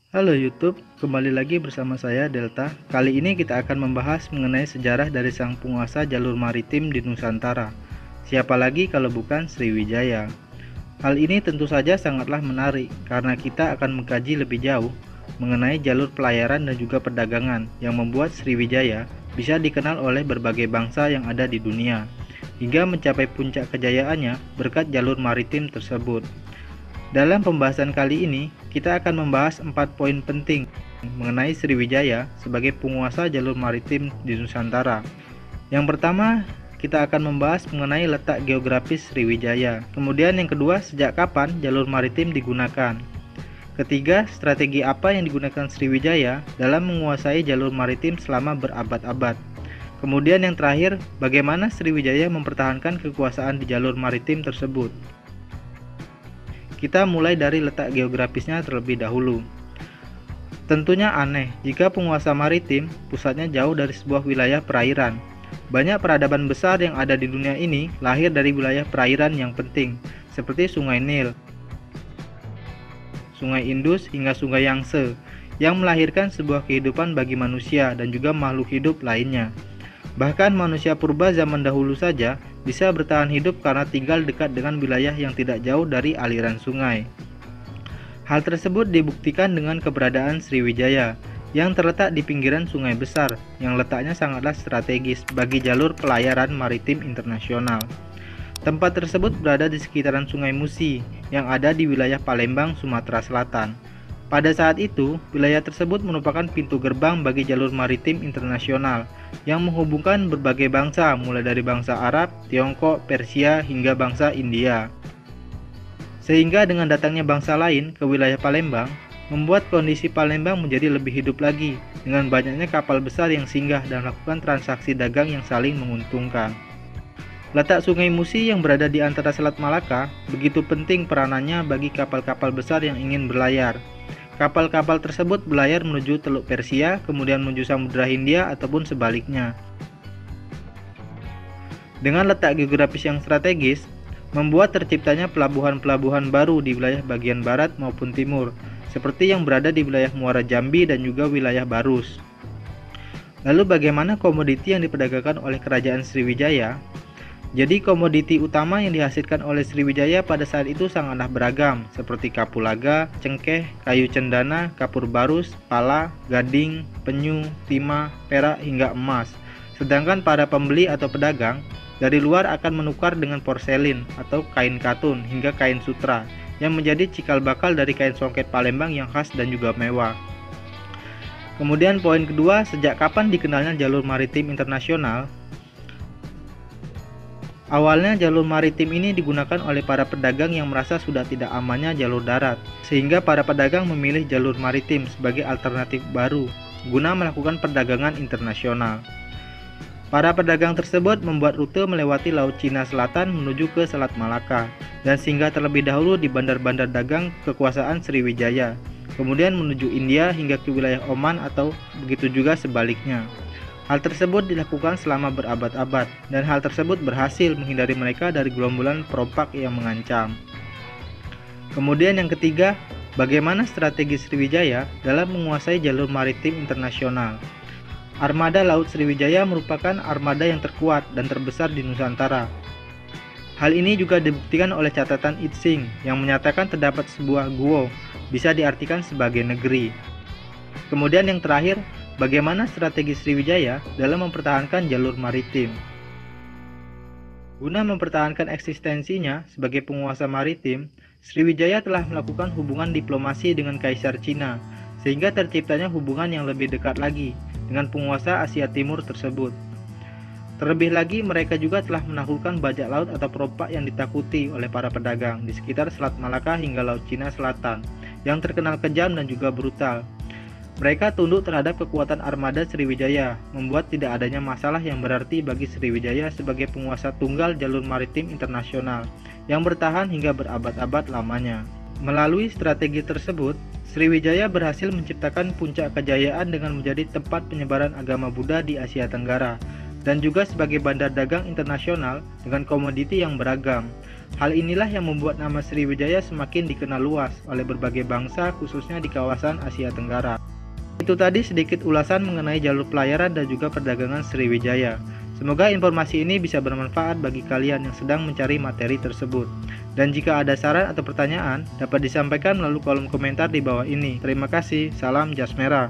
Halo YouTube, kembali lagi bersama saya Delta. Kali ini kita akan membahas mengenai sejarah dari sang penguasa jalur maritim di Nusantara. Siapa lagi kalau bukan Sriwijaya? Hal ini tentu saja sangatlah menarik karena kita akan mengkaji lebih jauh mengenai jalur pelayaran dan juga perdagangan yang membuat Sriwijaya bisa dikenal oleh berbagai bangsa yang ada di dunia, hingga mencapai puncak kejayaannya berkat jalur maritim tersebut. Dalam pembahasan kali ini, kita akan membahas 4 poin penting mengenai Sriwijaya sebagai penguasa jalur maritim di Nusantara. Yang pertama, kita akan membahas mengenai letak geografis Sriwijaya. Kemudian yang kedua, sejak kapan jalur maritim digunakan. Ketiga, strategi apa yang digunakan Sriwijaya dalam menguasai jalur maritim selama berabad-abad. Kemudian yang terakhir, bagaimana Sriwijaya mempertahankan kekuasaan di jalur maritim tersebut. Kita mulai dari letak geografisnya terlebih dahulu. Tentunya aneh jika penguasa maritim pusatnya jauh dari sebuah wilayah perairan. Banyak peradaban besar yang ada di dunia ini lahir dari wilayah perairan yang penting, seperti Sungai Nil, Sungai Indus hingga Sungai Yangtze, yang melahirkan sebuah kehidupan bagi manusia dan juga makhluk hidup lainnya. Bahkan manusia purba zaman dahulu saja bisa bertahan hidup karena tinggal dekat dengan wilayah yang tidak jauh dari aliran sungai. Hal tersebut dibuktikan dengan keberadaan Sriwijaya yang terletak di pinggiran sungai besar yang letaknya sangatlah strategis bagi jalur pelayaran maritim internasional. Tempat tersebut berada di sekitaran Sungai Musi yang ada di wilayah Palembang, Sumatera Selatan. Pada saat itu, wilayah tersebut merupakan pintu gerbang bagi jalur maritim internasional yang menghubungkan berbagai bangsa mulai dari bangsa Arab, Tiongkok, Persia, hingga bangsa India. Sehingga dengan datangnya bangsa lain ke wilayah Palembang, membuat kondisi Palembang menjadi lebih hidup lagi dengan banyaknya kapal besar yang singgah dan melakukan transaksi dagang yang saling menguntungkan. Letak Sungai Musi yang berada di antara Selat Malaka begitu penting peranannya bagi kapal-kapal besar yang ingin berlayar. Kapal-kapal tersebut berlayar menuju Teluk Persia, kemudian menuju Samudra Hindia ataupun sebaliknya. Dengan letak geografis yang strategis, membuat terciptanya pelabuhan-pelabuhan baru di wilayah bagian barat maupun timur, seperti yang berada di wilayah Muara Jambi dan juga wilayah Barus. Lalu bagaimana komoditi yang diperdagangkan oleh kerajaan Sriwijaya? Jadi komoditi utama yang dihasilkan oleh Sriwijaya pada saat itu sangatlah beragam, seperti kapulaga, cengkeh, kayu cendana, kapur barus, pala, gading, penyu, timah, perak hingga emas. Sedangkan para pembeli atau pedagang dari luar akan menukar dengan porselin atau kain katun hingga kain sutra yang menjadi cikal bakal dari kain songket Palembang yang khas dan juga mewah. Kemudian poin kedua, sejak kapan dikenalnya jalur maritim internasional? Awalnya jalur maritim ini digunakan oleh para pedagang yang merasa sudah tidak amannya jalur darat, sehingga para pedagang memilih jalur maritim sebagai alternatif baru guna melakukan perdagangan internasional. Para pedagang tersebut membuat rute melewati Laut Cina Selatan menuju ke Selat Malaka dan singgah terlebih dahulu di bandar-bandar dagang kekuasaan Sriwijaya, kemudian menuju India hingga ke wilayah Oman atau begitu juga sebaliknya. Hal tersebut dilakukan selama berabad-abad, dan hal tersebut berhasil menghindari mereka dari gerombolan perompak yang mengancam. Kemudian yang ketiga, bagaimana strategi Sriwijaya dalam menguasai jalur maritim internasional? Armada Laut Sriwijaya merupakan armada yang terkuat dan terbesar di Nusantara. Hal ini juga dibuktikan oleh catatan Itsing yang menyatakan terdapat sebuah guo, bisa diartikan sebagai negeri. Kemudian yang terakhir, bagaimana strategi Sriwijaya dalam mempertahankan jalur maritim? Guna mempertahankan eksistensinya sebagai penguasa maritim, Sriwijaya telah melakukan hubungan diplomasi dengan Kaisar Cina, sehingga terciptanya hubungan yang lebih dekat lagi dengan penguasa Asia Timur tersebut. Terlebih lagi, mereka juga telah menaklukkan bajak laut atau perompak yang ditakuti oleh para pedagang di sekitar Selat Malaka hingga Laut Cina Selatan, yang terkenal kejam dan juga brutal. Mereka tunduk terhadap kekuatan armada Sriwijaya, membuat tidak adanya masalah yang berarti bagi Sriwijaya sebagai penguasa tunggal jalur maritim internasional yang bertahan hingga berabad-abad lamanya. Melalui strategi tersebut, Sriwijaya berhasil menciptakan puncak kejayaan dengan menjadi tempat penyebaran agama Buddha di Asia Tenggara, dan juga sebagai bandar dagang internasional dengan komoditi yang beragam. Hal inilah yang membuat nama Sriwijaya semakin dikenal luas oleh berbagai bangsa, khususnya di kawasan Asia Tenggara. Itu tadi sedikit ulasan mengenai jalur pelayaran dan juga perdagangan Sriwijaya. Semoga informasi ini bisa bermanfaat bagi kalian yang sedang mencari materi tersebut. Dan jika ada saran atau pertanyaan, dapat disampaikan melalui kolom komentar di bawah ini. Terima kasih, salam jas merah.